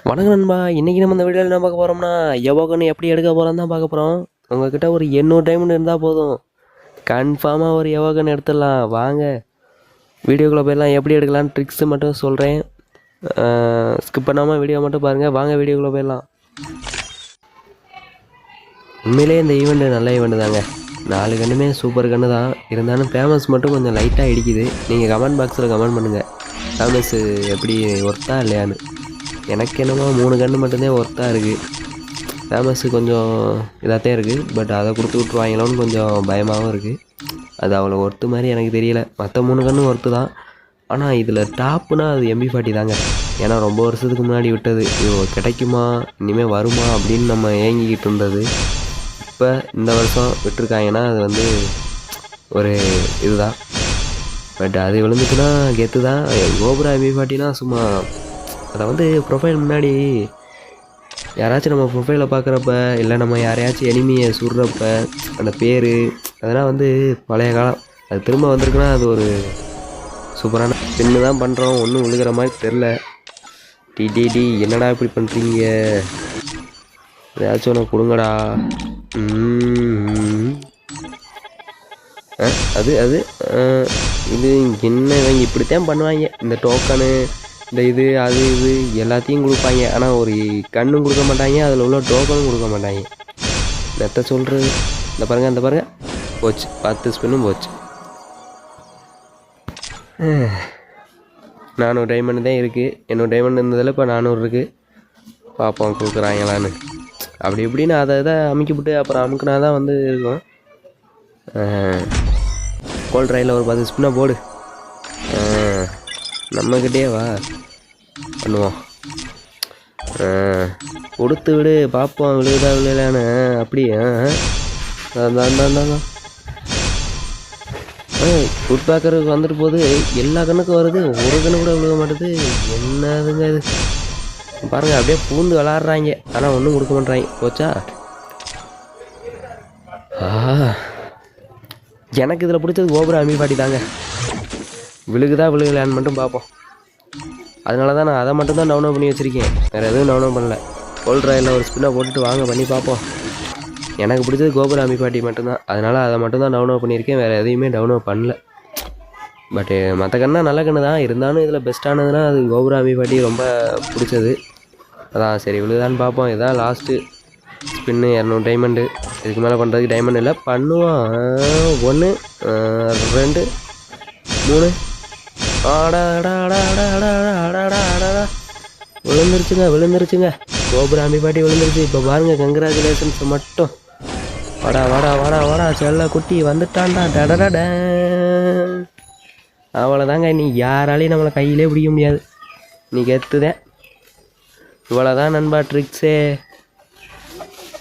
வணக்கம் நண்பா. இன்றைக்கி நம்ம இந்த வீடியோவில் என்ன பார்க்க போகிறோம்னா, யோகன் எப்படி எடுக்க போகிறோம் தான் பார்க்க போகிறோம். உங்கள்கிட்ட ஒரு 800 டைமண்ட் இருந்தால் போதும், கன்ஃபார்மாக ஒரு யோகன் எடுத்துடலாம். வாங்க வீடியோக்குள்ளே போயிடலாம். எப்படி எடுக்கலான்னு ட்ரிக்ஸு மட்டும் சொல்கிறேன், ஸ்கிப் பண்ணாமல் வீடியோ மட்டும் பாருங்கள். வாங்க வீடியோக்குள்ளே போயிடலாம். உண்மையிலே இந்த ஈவெண்ட்டு நல்ல ஈவெண்ட்டு தாங்க. 4 கன்றுமே சூப்பர் கன்று தான். இருந்தாலும் ஃபேமஸ் மட்டும் கொஞ்சம் லைட்டாக இடிக்குது. நீங்கள் கமெண்ட் பாக்ஸில் கமெண்ட் பண்ணுங்கள், ஃபேமஸ்ஸு எப்படி ஒர்த்தா இல்லையான்னு. எனக்கு என்னமோ 3 கன்று மட்டும்தான் ஒர்த்தாக இருக்குது. ஃபேமஸ்ஸு கொஞ்சம் இதாகத்தான் இருக்குது. பட் அதை கொடுத்து விட்ருவாங்களோன்னு கொஞ்சம் பயமாகவும் இருக்குது. அது அவ்வளோ ஒர்த்து மாதிரி எனக்கு தெரியலை. மற்ற 3 கன்று ஒர்த்து தான். ஆனால் இதில் டாப்புனா அது MP40 தாங்க. ஏன்னா ரொம்ப வருஷத்துக்கு முன்னாடி விட்டது. இது கிடைக்குமா, இனிமேல் வருமா அப்படின்னு நம்ம ஏங்கிக்கிட்டு இருந்தது. இப்போ இந்த வருஷம் விட்டுருக்காங்கன்னா அது வந்து ஒரு இதுதான். பட் அது விழுந்துச்சுன்னா கெத்து தான். கோபுரா MP40னா சும்மா அதை வந்து ப்ரொஃபைல் முன்னாடி யாராச்சும் நம்ம ப்ரொஃபைலை பார்க்குறப்ப, இல்லை நம்ம யாரையாச்சும் எனிமியை சுடுறப்ப அந்த பேர் அதெல்லாம் வந்து பழைய காலம். அது திரும்ப வந்திருக்குன்னா அது ஒரு சூப்பரான பின்னு தான் பண்ணுறோம். ஒன்றும் விழுகிற மாதிரி தெரில. டிடிடி என்னடா இப்படி பண்ணுறீங்க, ஏதாச்சும் ஒன்று கொடுங்கடா. அது அது இது என்ன இவங்க இப்படித்தான் பண்ணுவாங்க. இந்த டோக்கனு, இந்த இது அது இது எல்லாத்தையும் கொடுப்பாங்க. ஆனால் ஒரு கண்ணும் கொடுக்க மாட்டாங்க, அதில் உள்ள டோக்கனும் கொடுக்க மாட்டாங்க. நெத்த சொல்கிறது. இந்த பாருங்கள், இந்த பாருங்கள், போச்சு 10 ஸ்பின்னும் போச்சு. 400 டைமண்ட் தான் இருக்குது. 800 டைமண்ட் இருந்ததில் இப்போ 400 இருக்குது. பார்ப்போம் கொடுக்குறாங்களான்னு. அப்படி இப்படின்னு அதை இதை அமுக்கிவிட்டு அப்புறம் அமுக்குனா தான் வந்து இருக்கும். கோல்ட் ட்ரையில் ஒரு 10 ஸ்பின்னாக போடு. நம்மக்கிட்டே வா பண்ணுவோம். கொடுத்து விடு, பார்ப்போம் விழுகுதா விழுகலான்னு. அப்படியே ஃபுட் பேக்கருக்கு வந்துட்டு போகுது. எல்லா கண்ணுக்கும் வருது, ஒரு கண்ணு கூட விழுக மாட்டேது. என்னதுங்க இது பாருங்கள். அப்படியே பூந்து விளாட்றாங்க, ஆனால் ஒன்றும் கொடுக்க மாட்றாங்க. போச்சா? எனக்கு இதில் பிடிச்சது கோபுரா MP40 தாங்க. விழுகுதா விழுகலான்னு மட்டும் பார்ப்போம். அதனால தான் நான் அதை மட்டும் தான் டவுன்லோட் பண்ணி வச்சுருக்கேன். வேறு எதுவும் டவுன்லோட் பண்ணல. கோல்ட் ட்ரையில் ஒரு ஸ்பின்னை போட்டுட்டு வாங்க பண்ணி பார்ப்போம். எனக்கு பிடிச்சது கோபுரா MP40 மட்டும்தான். அதனால் அதை மட்டும் தான் டவுன்லோட் பண்ணியிருக்கேன். வேறு எதையுமே டவுன்லோட் பண்ணல. பட்டு மற்ற கண்ணா நல்ல கண்ணு தான். இருந்தாலும் இதில் பெஸ்ட்டானதுன்னா அது கோபுரா MP40 ரொம்ப பிடிச்சது. அதான் சரி விழுதான்னு பார்ப்போம். இதுதான் லாஸ்ட்டு ஸ்பின்னு. 200 டைமண்டு. இதுக்கு மேலே பண்ணுறதுக்கு டைமண்ட் இல்லை. பண்ணுவோம். 1 2 3 விழுந்துருச்சுங்க. கோபுரா MP40 விழுந்துருச்சு. இப்போ பாருங்கள், கங்க்ராச்சுலேஷன்ஸ் மட்டும். வாடா செல்ல குட்டி வந்துட்டான்டா. டடடட அவ்வளோதாங்க. நீ யாராலையும் நம்மளை கையிலே பிடிக்க முடியாது. நீ கெத்துதேன். இவ்வளோதான் நண்பா ட்ரிக்ஸே.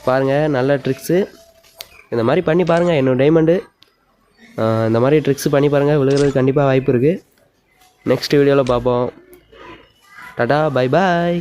பாருங்கள், நல்ல ட்ரிக்ஸு. இந்த மாதிரி பண்ணி பாருங்கள். 800 டைமண்டு இந்த மாதிரி ட்ரிக்ஸ் பண்ணி பாருங்கள். விழுகிறது கண்டிப்பாக வாய்ப்பு இருக்குது. நெக்ஸ்ட் வீடியோவில் பார்ப்போம். Tata, bye bye.